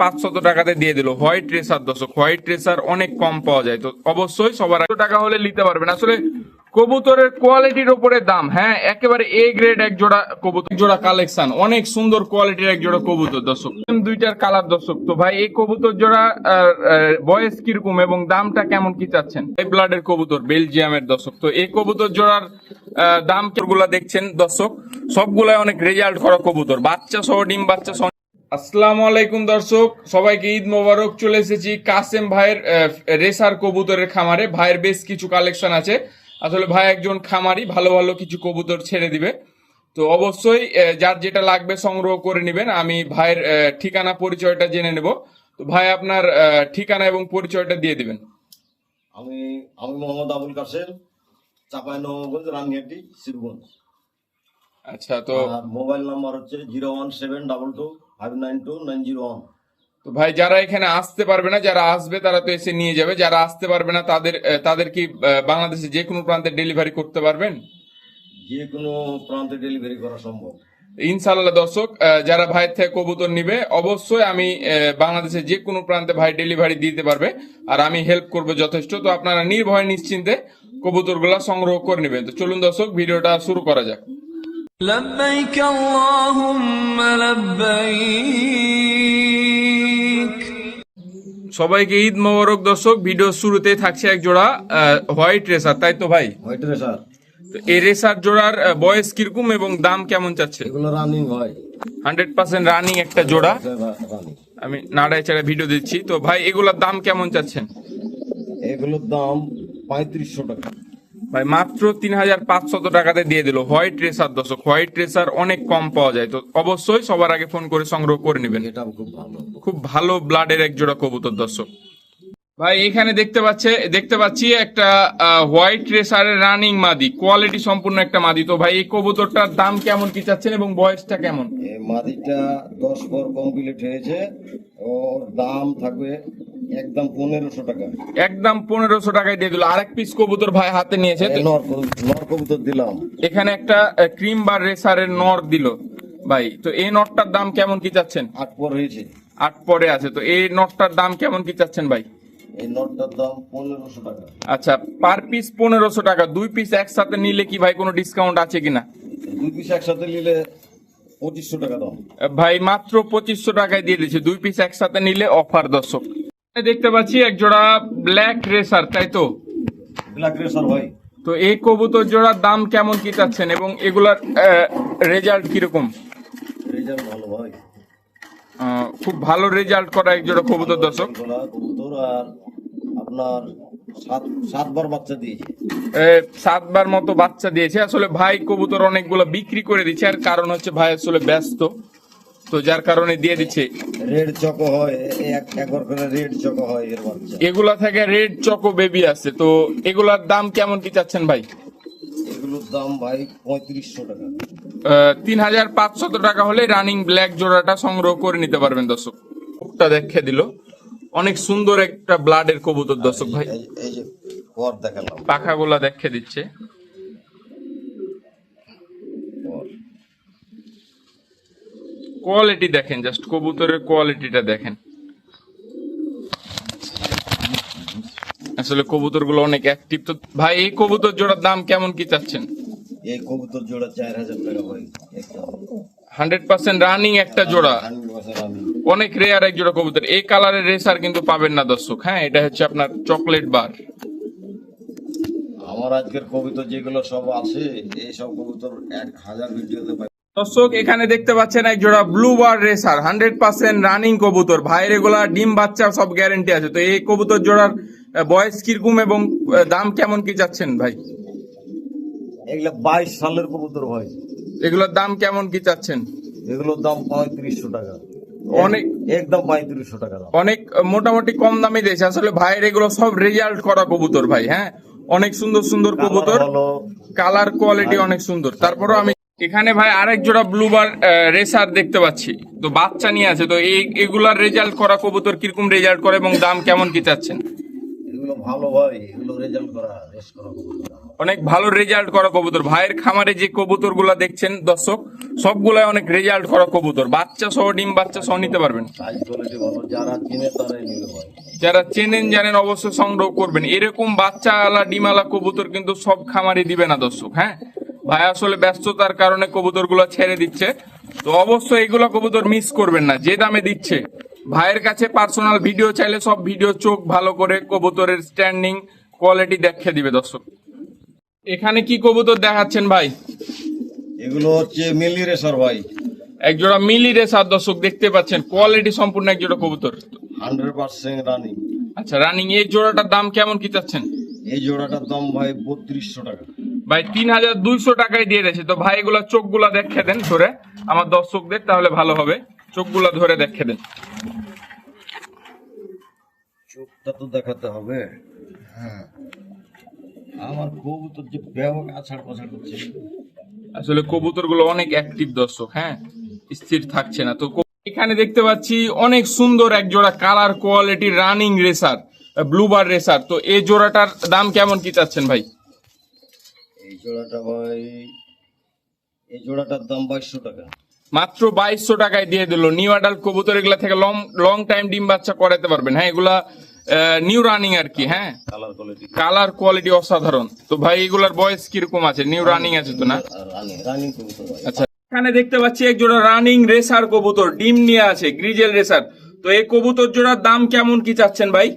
500 টাকাতে দিয়ে দিল হোয়াইট রেসার। দর্শক, হোয়াইট রেসার অনেক কম পাওয়া যায়, তো অবশ্যই সবার টাকা হলে নিতে পারবেন। আসলে কবুতরের কোয়ালিটির উপরে দাম। হ্যাঁ, একেবারে এ গ্রেড এক জোড়া কবুতর, জোড়া কালেকশন, অনেক সুন্দর কোয়ালিটির এক জোড়া কবুতর। দর্শক, দুইটার কালার। দর্শক, তো ভাই এই কবুতর জোড়া বয়স কিরকম এবং দামটা কেমন কি চাচ্ছেন? এই ব্লাডের কবুতর, বেলজিয়ামের। দর্শক, তো এই কবুতর জোড়ার দাম গুলা দেখছেন দর্শক, সবগুলাই অনেক রেজাল্ট করা কবুতর, বাচ্চা সহ, ডিম বাচ্চা সহ। আসসালামু আলাইকুম দর্শক, সবাইকে ঈদ মোবারক। চলে এসেছি কাসেম ভাইয়ের রেসার কবুতরের খামারে। ভাইয়ের বেশ কিছু কালেকশন আছে। আসলে ভাই একজন খামারি, ভালো ভালো কিছু কবুতর ছেড়ে দিবে, তো অবশ্যই যার যেটা লাগবে সংগ্রহ করে নেবেন। আমি ভাইয়ের ঠিকানা পরিচয়টা জেনে নেব। তো ভাই আপনার ঠিকানা এবং পরিচয়টা দিয়ে দিবেন। আমি মোহাম্মদ আবুল কাসেম, চাঁপাইনবাবগঞ্জ, রাঙ্গিহাটি, শিবগঞ্জ। আচ্ছা, তো মোবাইল নাম্বার হচ্ছে 01722592901। তো ভাই যারা এখানে আসতে পারবে না, যারা আসবে তারা তো এসে নিয়ে যাবে, যারা আসতে পারবে না তাদের কি বাংলাদেশে যে কোনো প্রান্তে ডেলিভারি করতে পারবেন? যে কোনো প্রান্তে ডেলিভারি করা সম্ভব ইনশাল্লাহ। দর্শক, যারা ভাইয়ের থেকে কবুতর নিবে, অবশ্যই আমি বাংলাদেশে যে কোনো প্রান্তে ভাই ডেলিভারি দিতে পারবে, আর আমি হেল্প করবো যথেষ্ট। তো আপনারা নির্ভয় নিশ্চিন্তে কবুতরগুলা সংগ্রহ করে নেবেন। তো চলুন দর্শক, ভিডিওটা শুরু করা যাক। لبيك اللهم لبيك। সবাইকে ঈদ মোবারক। দর্শক, ভিডিও শুরুতে থাকছে এক জোড়া হোয়াইট রেসার, তাই তো ভাই? White racer. তো এই রেসার জোড়ার বয়স কিরকম এবং দাম কেমন চাচ্ছে? এগুলো রানিং হয়, 100% রানিং একটা জোড়া। রানিং। আমি নাড়ায় চাড়া ভিডিও দিচ্ছি। তো ভাই এগুলোর দাম কেমন চাচ্ছেন? এগুলোর দাম 3500 টাকা। ভাই মাত্র 3500 টাকাতে দিয়ে দিল হোয়াইট রেসার। দর্শক, হোয়াইট রেসার অনেক কম পাওয়া যায়, তো অবশ্যই সবার আগে ফোন করে সংগ্রহ করে নেবেন। এটা খুব ভালো ব্লাডের এক জোড়া কবুতর। দর্শক ভাই এখানে দেখতে পাচ্ছি একটা হোয়াইট রেসারের রানিং মাদি, কোয়ালিটি সম্পূর্ণ একটা মাদি। তো ভাই এই কবুতরটার দাম কেমন কি চাচ্ছেন এবং বয়সটা কেমন? এই মাদিটা 10 পর কমপ্লিট হয়েছে, ওর দাম থাকবে একদম 1500 টাকা। একদম 1500 টাকায় দিয়ে দিল। আরেক পিস কবুতর ভাই হাতে নিয়েছে, নর কবুতর দিলাম। এখানে একটা ক্রিম বার রেসারের নর দিল ভাই। তো এই নটটার দাম কেমন কি চাচ্ছেন? 8 পর হয়েছে, 8 পরে আছে। তো এই নটটার দাম কেমন কি চাচ্ছেন ভাই? এই নটটার দাম 1500 টাকা। আচ্ছা, পার পিস 1500 টাকা। 2 পিস একসাথে নিলে কি ভাই কোনো ডিসকাউন্ট আছে কিনা? 2 পিস একসাথে নিলে 2500 টাকা দাম। ভাই মাত্র 2500 টাকায় দিয়ে দিচ্ছে, 2 পিস একসাথে নিলে অফার। দর্শক দেখতে পাচ্ছি এক জোড়া ব্ল্যাক রেসার, তাই তো? ব্ল্যাক রেসার ভাই। তো এই কবুতর জোড়ার দাম কেমন কি চাচ্ছেন এবং এগুলার রেজাল্ট কিরকম? রেজাল্ট ভালো ভাই, খুব ভালো রেজাল্ট করা এক জোড়া কবুতর। দর্শক কবুতর, আর আপনার 7 বার বাচ্চা দিয়েছে, 7 বার মতো বাচ্চা দিয়েছে। আসলে ভাই কবুতর অনেকগুলো বিক্রি করে দিচ্ছে, আর কারণ হচ্ছে ভাই আসলে ব্যস্ত, তো যার কারণে দিয়ে দিচ্ছে। রেড চকো হয়, একবার করে রেড চকো হয় এর বাচ্চা। এগুলা থেকে রেড চকো বেবি আছে। তো এগুলার দাম কেমন কি চাচ্ছেন ভাই? এগুলোর দাম ভাই 3500 টাকা। 3500 টাকা হলে রানিং ব্ল্যাক জোড়াটা সংগ্রহ করে নিতে পারবেন। দর্শক ওটা দেখে দিল, অনেক সুন্দর একটা ব্লাডের কবুতর। দর্শক ভাই এই যে পর দেখালাম, পাখাগুলা দেখে দিচ্ছে। কোয়ালিটি দেখেন, জাস্ট কবুতরের কোয়ালিটিটা দেখেন। আসলে কবুতরগুলো অনেক অ্যাক্টিভ। তো ভাই এই কবুতর জোড়ার দাম কেমন কি চাচ্ছেন? এই কবুতর জোড়া 4000 টাকা ভাই। 100% রানিং একটা জোড়া, অনেক রেয়ার এক জোড়া কবুতর। এই কালারের রেসার কিন্তু পাবেন না দর্শক। হ্যাঁ, এটা হচ্ছে আপনার চকলেট বার। আমার আজকের কবুতর যেগুলো সব আছে, এই সব কবুতর 1000 ভিডিওতে পাই। দর্শক এখানে দেখতে পাচ্ছেন এক জোড়া ব্লু বার রেসার, 100% রানিং কবুতর। ভাইয়ের এগুলা ডিম বাচ্চা সব গ্যারেন্টি আছে। তো এই কবুতর জোড়ার বয়স কিরকম এবং দাম কেমন কি চাচ্ছেন ভাই? এগুলা 22 সালের কবুতর ভাই। এগুলোর দাম কেমন কি চাচ্ছেন? এগুলোর দাম 3500 টাকা। অনেক একদম 3500 টাকা দাম। অনেক মোটামুটি কম দামে দিয়েছে। আসলে ভাইয়ের এগুলো সব রেজাল্ট করা কবুতর ভাই। হ্যাঁ, অনেক সুন্দর সুন্দর কবুতর, কালার কোয়ালিটি অনেক সুন্দর। তারপরও আমি এখানে ভাই আরেক জোড়া ব্লুবার রেসার দেখতে পাচ্ছি, তো বাচ্চা নিয়ে আছে। তো এগুলার রেজাল্ট করা কবুতর কিরকম রেজাল্ট করে এবং দাম কেমন কি চাচ্ছেন? এগুলো ভালো ভাই, এগুলো রেজাল্ট করা, রেস করা কবুতর। অনেক ভালো রেজাল্ট করা কবুতর। ভাইয়ের খামারে যে কবুতর গুলা দেখছেন দর্শক, সবগুলাই অনেক রেজাল্ট করা কবুতর। বাচ্চা সহ ডিম বাচ্চা সহ নিতে পারবেন। সাইজ কোয়ালিটি ভালো, যারা চিনে তারাই নিতে পারে। যারা চেনেন জানেন অবশ্যই সংগ্রহ করবেন। এরকম বাচ্চা আলা ডিমালা কবুতর কিন্তু সব খামারে দিবে না দর্শক। হ্যাঁ, ভাই আসলে ব্যস্ততার কারণে কবুতর গুলো ছেড়ে দিচ্ছে, তো অবশ্যই এগুলো কবুতর মিস করবেন না। যে দামে দিচ্ছে ভাইয়ের কাছে পার্সোনাল ভিডিও চাইলে সব ভিডিও চোখ ভালো করে কবুতরের স্ট্যান্ডিং কোয়ালিটি দেখে দিবে দর্শক। এখানে কি কবুতর দেখাচ্ছেন ভাই? এগুলো হচ্ছে মিলি রেসার ভাই, একজোড়া মিলি রেসার দর্শক দেখতে পাচ্ছেন, কোয়ালিটি সম্পূর্ণ একজোড়া কবুতর। 100% রানিং। আচ্ছা, রানিং। এই জোড়াটার দাম কেমন কি চাচ্ছেন? এই জোড়াটার দাম ভাই 3200 টাকা। ভাই 3200 টাকায় দিয়ে দিয়েছে। তো ভাই এগুলা চোখগুলা দেখে দেন ধরে আমার দর্শকদের, তাহলে ভালো হবে। চোখগুলা ধরে দেখে দেন। চোখটা তো দেখাতে হবে। হ্যাঁ, আমার কবুতর যে ব্যাপক আছাড় পাছাড় করছে। আসলে কবুতর গুলো অনেক অ্যাক্টিভ দর্শক। হ্যাঁ, স্থির থাকছে না। তো এখানে দেখতে পাচ্ছি অনেক সুন্দর এক জোড়া colour quality running racer, ব্লুবার racer. তো এই জোড়াটার দাম কেমন কি চাচ্ছেন ভাই? এই জোড়াটা ভাই, এই জোড়াটার দাম 2200 টাকা। মাত্র 2200 টাকায় দিয়ে দিল। নিউ অ্যাডাল্ট কবুতর, এগুলা থেকে লং টাইম ডিম বাচ্চা করাতে পারবেন। হ্যাঁ, এগুলা নিউ রানিং আর কি। হ্যাঁ, কালার কোয়ালিটি, কালার কোয়ালিটি অসাধারণ। তো ভাই এগুলার বয়স কিরকম আছে? নিউ রানিং আছে তো না? রানিং কবুতর ভাই। আচ্ছা, এখানে দেখতে পাচ্ছি এক জোড়া রানিং রেসার কবুতর, ডিম নিয়ে আছে, গ্রিজেল রেসার। তো এই কবুতর জোড়ার দাম কেমন কি চাচ্ছেন ভাই?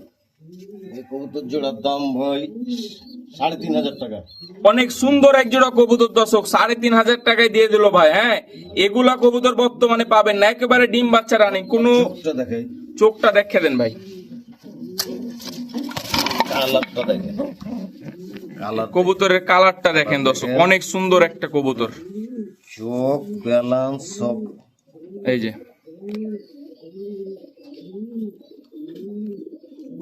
এই কবুতর জোড়ার দাম ভাই 3500 টাকা। অনেক সুন্দর এক জোড়া কবুতর দর্শক, 3500 টাকায় দিয়ে দিল ভাই। হ্যাঁ, এগুলা কবুতর বর্তমানে পাবেন না, একেবারে ডিম বাচ্চা রানিং। কোনো চোখটা দেখাই, চোখটা দেখে দেন ভাই, কালারটা দেখেন, কালার কবুতরের কালারটা দেখেন দর্শক, অনেক সুন্দর একটা কবুতর। চোখ ব্যালেন্স সব। এই যে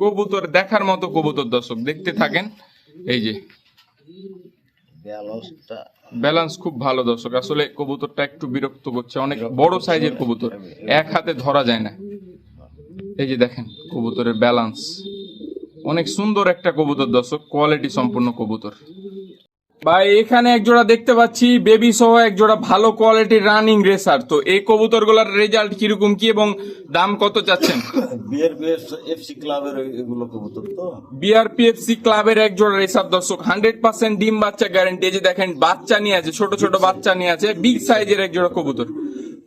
কবুতর দেখার মতো কবুতর দর্শক, দেখতে থাকেন। এই যে ব্যালেন্সটা, ব্যালেন্স খুব ভালো দর্শক। আসলে কবুতরটা একটু বিরক্ত করছে, অনেক বড় সাইজের কবুতর, এক হাতে ধরা যায় না। এই যে দেখেন কবুতরের ব্যালেন্স, অনেক সুন্দর একটা কবুতর দর্শক, কোয়ালিটি সম্পূর্ণ কবুতর। ভাই এখানে এক জোড়া দেখতে পাচ্ছি বেবি সহ এক জোড়া ভালো কোয়ালিটির রানিং রেসার। তো এই কবুতর গুলার রেজাল্ট কিরকম কি এবং দাম কত চাচ্ছেন? বিআরপিএফসি ক্লাবের এগুলো কবুতর তো। বিআরপিএফসি ক্লাবের এক জোড়া রেসার দর্শক, 100% ডিম বাচ্চা গ্যারান্টি। এই যে দেখেন বাচ্চা নিয়ে আছে, ছোট ছোট বাচ্চা নিয়ে আছে, বিগ সাইজের এক জোড়া কবুতর।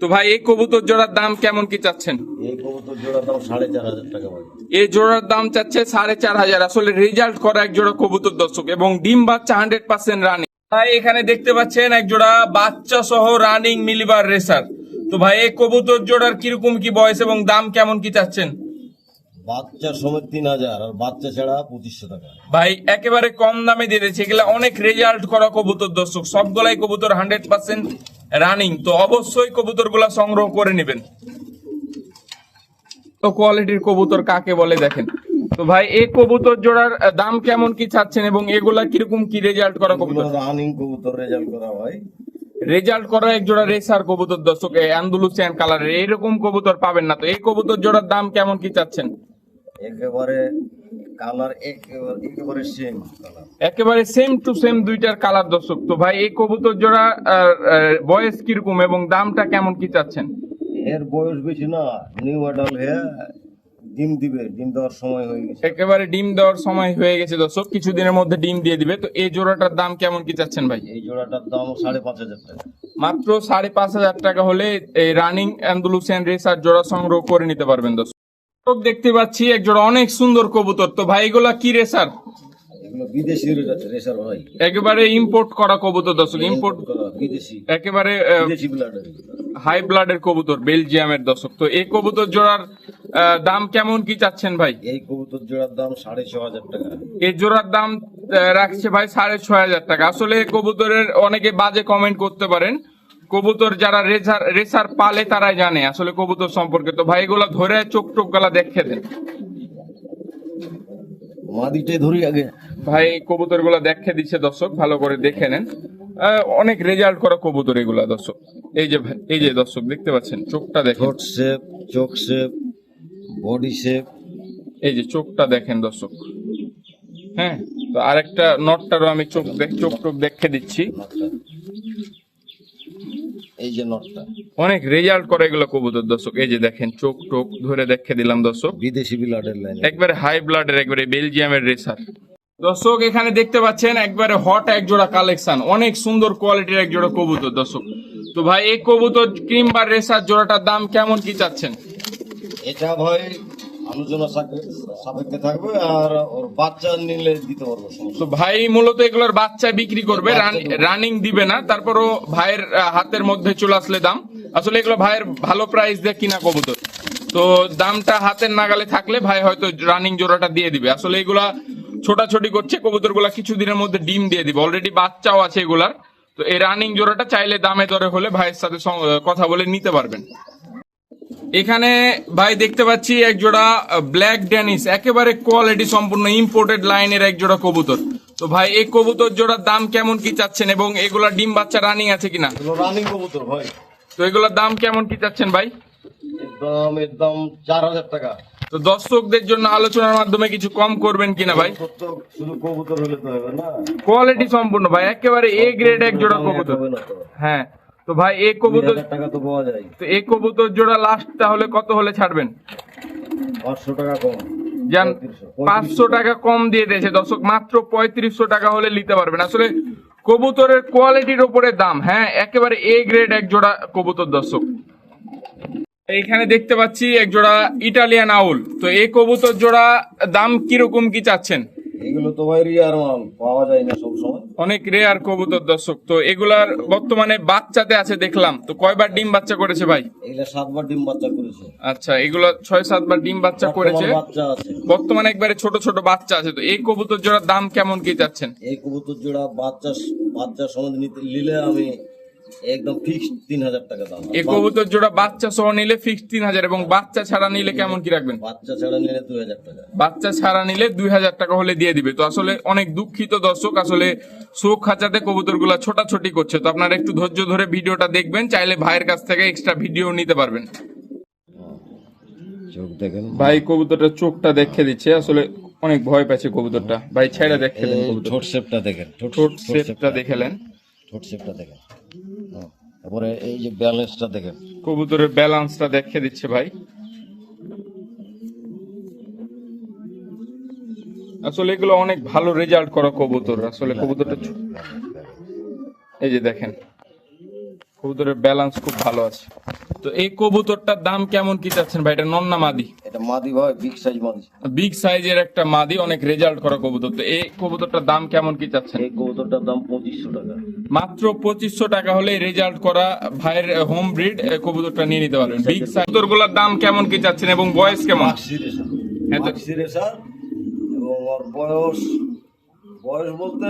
তো ভাই এই কবুতর জোড়ার দাম কেমন কি চাচ্ছেন? এই কবুতর জোড়ার দাম 4500 টাকা ভাই। এই জোড়ার দাম চাচ্ছে 4500। আসলে রেজাল্ট করা এক জোড়া কবুতর দর্শক, এবং ডিম বাচ্চা 100% রানিং। ভাই এখানে দেখতে পাচ্ছেন এক জোড়া বাচ্চা সহ রানিং মিলিবার রেসার। তো ভাই এই কবুতর জোড়ার কিরকম কি বয়স এবং দাম কেমন কি চাচ্ছেন? বাচ্চা সমেত 3000 আর বাচ্চা ছাড়া 2500 টাকা। ভাই একেবারে কম দামে দিয়ে দিচ্ছে, এগুলা অনেক রেজাল্ট করা কবুতর দর্শক, সবগুলাই কবুতর 100% রানিং। তো অবশ্যই কবুতর গুলা সংগ্রহ করে নেবেন। তো কোয়ালিটির কবুতর কাকে বলে দেখেন। তো ভাই এই কবুতর জোড়ার দাম কেমন কি চাচ্ছেন এবং এগুলা কিরকম কি রেজাল্ট করা কবুতর? রানিং কবুতর রেজাল্ট করা ভাই। রেজাল্ট করা এক জোড়া রেসার কবুতর দর্শক, আন্দালুসিয়ান কালারের এইরকম কবুতর পাবেন না। তো এই কবুতর জোড়ার দাম কেমন কি চাচ্ছেন? একেবারে কালার একেবারে সেম কালার, একেবারে সেম টু সেম দুইটার কালার দর্শক। তো ভাই এই কবুতর জোড়া বয়স কিরকম এবং দামটা কেমন কি চাচ্ছেন? এর বয়স বেশি না, নিউ অ্যাডাল্ট হয়ে ডিম দিবে, ডিম দেওয়ার সময় হয়ে গেছে। একেবারে ডিম দেওয়ার সময় হয়ে গেছে দর্শক, কিছুদিনের মধ্যে ডিম দিয়ে দিবে। তো এই জোড়াটার দাম কেমন কি চাচ্ছেন ভাই? এই জোড়াটার দাম 5500 টাকা। মাত্র 5500 টাকা হলে এই রানিং আন্দালুসিয়ান রেসার জোড়া সংগ্রহ করে নিতে পারবেন দর্শক। দেখতে পাচ্ছি এক জোড়া অনেক সুন্দর কবুতর। তো ভাই এগুলা কি রেসার? এগুলো বিদেশি রেসার ভাই, একেবারে ইম্পোর্ট করা কবুতর দর্শক, ইম্পোর্ট করা বিদেশি, একেবারে বিদেশি ব্লাডের। হাই ব্লাডের কবুতর, বেলজিয়ামের দর্শক। তো এই কবুতর জোড়ার দাম কেমন কি চাচ্ছেন ভাই? এই কবুতর জোড়ার দাম 6500 টাকা। এই জোড়ার দাম রাখছে ভাই 6500 টাকা। আসলে কবুতরের অনেকে বাজে কমেন্ট করতে পারেন, কবুতর যারা রেসার পালে তারাই জানে আসলে কবুতর সম্পর্কে। তো ভাই এগুলা ধরে চোখ টোক গলা দেখে দেন মাদিটাই ধরি আগে ভাই, কবুতর গুলা দেখে দিচ্ছে দর্শক, ভালো করে দেখে নেন। অনেক রেজাল্ট করা কবুতর এগুলা দর্শক। এই যে এই যে দর্শক দেখতে পাচ্ছেন চোখটা দেখেন, ঠোঁট শেপ, চোখ শেপ, বডি শেপ। এই যে চোখটা দেখেন দর্শক। হ্যাঁ, তো আরেকটা নটটারও আমি চোখ টোক দেখে দিচ্ছি। নটটা, এই যে নটটা অনেক রেজাল্ট করে এগুলো কবুতর দর্শক। এই যে দেখেন চোখ টোক ধরে দেখে দিলাম দর্শক, বিদেশি বিলাডের লাইন। একবারে হাই ব্লাডের, একবারে বেলজিয়ামের রেসার দর্শক। এখানে দেখতে পাচ্ছেন একবারে হট এক জোড়া কালেকশন, অনেক সুন্দর কোয়ালিটির এক জোড়া কবুতর দর্শক। তো ভাই এই কবুতর ক্রিম বা রেসার জোড়াটার দাম কেমন কি চাচ্ছেন? এটা ভাই আলোচনা সাপেক্ষে থাকবে, আর ওর বাচ্চা নিলে দিতে পারবো, সমস্যা তো ভাই মূলত এগুলোর বাচ্চা বিক্রি করবে, রানিং দিবে না। তারপরও ভাইয়ের হাতের মধ্যে চলে আসলে দাম, আসলে এগুলো ভাইয়ের ভালো প্রাইস দিয়ে কিনা কবুতর, তো দামটা হাতের নাগালে থাকলে ভাই হয়তো রানিং জোড়াটা দিয়ে দিবে। আসলে এগুলা ছোটাছুটি করছে কবুতর গুলা, কিছুদিনের মধ্যে ডিম দিয়ে দিবে, অলরেডি বাচ্চাও আছে এগুলার। তো এই রানিং জোড়াটা চাইলে দামে দরে হলে ভাইয়ের সাথে কথা বলে নিতে পারবেন। এখানে ভাই দেখতে পাচ্ছি এক জোড়া ব্ল্যাক ড্যানিশ, একেবারে কোয়ালিটি সম্পূর্ণ ইম্পোর্টেড লাইনের এক জোড়া কবুতর। তো ভাই এই কবুতর জোড়ার দাম কেমন কি চাচ্ছেন, এবং এগুলা ডিম বাচ্চা রানিং আছে কিনা? রানিং কবুতর ভাই। তো এগুলোর দাম কেমন কি চাচ্ছেন ভাই? একদম 4000 টাকা। তো দর্শকদের জন্য আলোচনার মাধ্যমে কিছু কম করবেন কিনা ভাই? শুধু কবুতর হলে তো হবে না, কোয়ালিটি সম্পূর্ণ ভাই, একেবারে এ গ্রেড এক জোড়া কবুতর। হবে না তো। হ্যাঁ তো ভাই এই কবুতর, 2000 টাকা তো পাওয়া যায়। তো এই কবুতর জোড়া লাস্ট তাহলে কত হলে ছাড়বেন? 500 টাকা কম জান, 3500 500 টাকা কম দিয়ে দিয়েছে দর্শক, মাত্র 3500 টাকা হলে নিতে পারবেন। আসলে কবুতরের কোয়ালিটির উপরে দাম, হ্যাঁ একেবারে এ গ্রেড এক জোড়া কবুতর দর্শক। এখানে দেখতে পাচ্ছি এক জোড়া ইটালিয়ান আউল, তো এই কবুতর জোড়া দাম কিরকম কি চাচ্ছেন? এগুলো তো ভাই রিয়ার মাল, পাওয়া যায় না সব সময়, অনেক রেয়ার কবুতর দর্শক। তো এগুলার বর্তমানে বাচ্চাতে আছে দেখলাম, তো কয়বার ডিম বাচ্চা করেছে ভাই? এগুলা 7 বার ডিম বাচ্চা করেছে। আচ্ছা, এগুলো 6-7 বার ডিম বাচ্চা করেছে, বর্তমান বাচ্চা আছে, বর্তমানে একবারে ছোট ছোট বাচ্চা আছে। তো এই কবুতর জোড়ার দাম কেমন কি চাচ্ছেন? এই কবুতর জোড়া বাচ্চা সমেত নিলে আমি একদম ফিক্সড 3000 টাকা দাম। এই কবুতর জোড়া বাচ্চা সহ নিলে ফিক্সড 3000, এবং বাচ্চা ছাড়া নিলে কেমন কি রাখবেন? বাচ্চা ছাড়া নিলে 2000 টাকা। বাচ্চা ছাড়া নিলে 2000 টাকা হলে দিয়ে দিবে। তো আসলে অনেক দুঃখিত দর্শক, আসলে শোক খাঁচাতে কবুতরগুলো ছোটাছুটি করছে, তো আপনারা একটু ধৈর্য ধরে ভিডিওটা দেখবেন, চাইলে ভাইয়ের কাছ থেকে এক্সট্রা ভিডিও নিতে পারবেন। চোখ দেখেন ভাই কবুতরটা চোখটা দেখে দিচ্ছে, আসলে অনেক ভয় পাচ্ছে কবুতরটা। ভাই ছেড়ে দেখে দেন কবুতর, ঠোঁট শেপটা দেখেন, ঠোঁট শেপটা দেখেলেন, ঠোঁট শেপটা দেখেন। তারপরে এই যে ব্যালেন্সটা দেখেন, কবুতরের ব্যালেন্সটা দেখে দিচ্ছে ভাই। আসলে এগুলো অনেক ভালো রেজাল্ট করা কবুতর। আসলে কবুতরটা এই যে দেখেন, কবুতরের ব্যালেন্স খুব ভালো আছে। তো এই কবুতরটার দাম কেমন কি চাচ্ছেন ভাই? এটা নন না মাদি? এটা মাদি ভাই, বিগ সাইজ মাদি, বিগ সাইজের একটা মাদি, অনেক রেজাল্ট করা কবুতর। তো এই কবুতরটার দাম কেমন কি চাচ্ছেন? এই কবুতরটার দাম 2500 টাকা। মাত্র 2500 টাকা হলে রেজাল্ট করা ভাইয়ের হোম ব্রিড কবুতরটা নিয়ে নিতে পারবেন। বিগ সাইজ কবুতরগুলোর দাম কেমন কি চাচ্ছেন, এবং বয়স কেমন? মাক্সি রেসার, হ্যাঁ তো মাক্সি রেসার, এবং ওর বয়স বলতে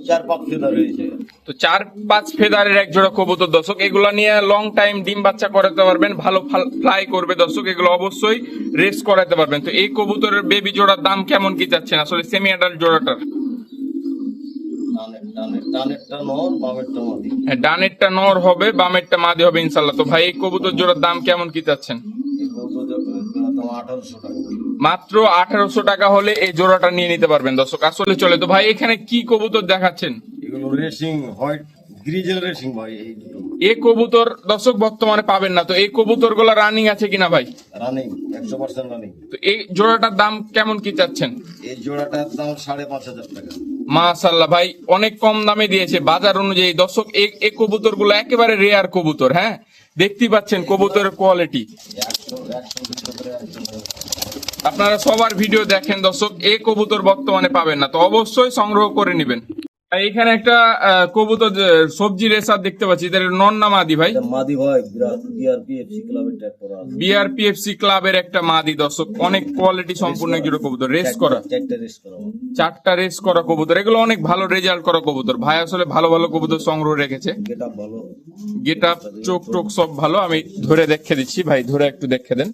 4-5 ফেদার হয়েছে। তো 4-5 ফেদারের এক জোড়া কবুতর দর্শক, এগুলো নিয়ে লং টাইম ডিম বাচ্চা করাতে পারবেন, ভালো ফ্লাই করবে দর্শক, এগুলো অবশ্যই রেস করাতে পারবেন। তো এই কবুতরের বেবি জোড়ার দাম কেমন কি চাচ্ছেন, আসলে সেমি অ্যাডাল্ট জোড়াটার? ডানেরটা নর, বামেরটা মাদি। হ্যাঁ, ডানেরটা নর হবে, বামেরটা মাদি হবে ইনশাল্লাহ। তো ভাই এই কবুতর জোড়ার দাম কেমন কি চাচ্ছেন? এই কবুতরের দাম 1800 টাকা। মাত্র 1800 টাকা হলে এই জোড়াটা নিয়ে নিতে পারবেন দর্শক। আসলে চলে। তো ভাই এখানে কি কবুতর দেখাচ্ছেন? এগুলো রেসিং হোয়াইট গ্রিজেল রেসিং ভাই। এই দুটো এই কবুতর দর্শক বর্তমানে পাবেন না। তো এই কবুতর গুলা রানিং আছে কিনা ভাই? Running, 100% running. তো এই জোড়াটার দাম কেমন কি চাচ্ছেন? এই জোড়াটার দাম 5500 টাকা। মাশাআল্লাহ ভাই, অনেক কম দামে দিয়েছে বাজার অনুযায়ী দর্শক। এই কবুতর গুলো একেবারে রেয়ার কবুতর, হ্যাঁ দেখতেই পাচ্ছেন কবুতরের কোয়ালিটি। 100 আপনারা সবার ভিডিও দেখেন দর্শক, এই কবুতর বর্তমানে পাবেন না, তো অবশ্যই সংগ্রহ করে নেবেন। এখানে একটা কবুতর সবজি রেসার দেখতে পাচ্ছি, এদের নন না মাদি ভাই? মাদি ভাই, বিআরপিএফসি ক্লাবের ট্যাগ করা আছে। বিআরপিএফসি ক্লাবের একটা মাদি দর্শক, অনেক কোয়ালিটি সম্পূর্ণ একজোড়া কবুতর, রেস করা, 4টা রেস করা কবুতর। এগুলো অনেক ভালো রেজাল্ট করা কবুতর। ভাই আসলে ভালো ভালো কবুতর সংগ্রহ রেখেছে, গেটআপ ভালো, গেটআপ চোখ টোক সব ভালো। আমি ধরে দেখে দিচ্ছি ভাই, ধরে একটু দেখে দেন।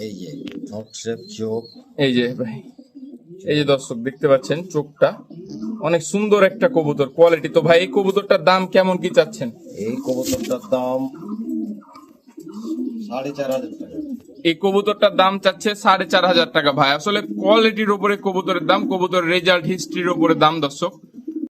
এই যে ঠোঁট শেপ, চোখ, এই যে ভাই, এই যে দর্শক দেখতে পাচ্ছেন চোখটা, অনেক সুন্দর একটা কবুতর কোয়ালিটি। তো ভাই এই কবুতরটার দাম কেমন কি চাচ্ছেন? এই কবুতরটার দাম 4500 টাকা। এই কবুতরটার দাম চাচ্ছে 4,500 টাকা ভাই। আসলে কোয়ালিটির উপরে কবুতরের দাম, কবুতরের রেজাল্ট হিস্ট্রির উপরে দাম দর্শক।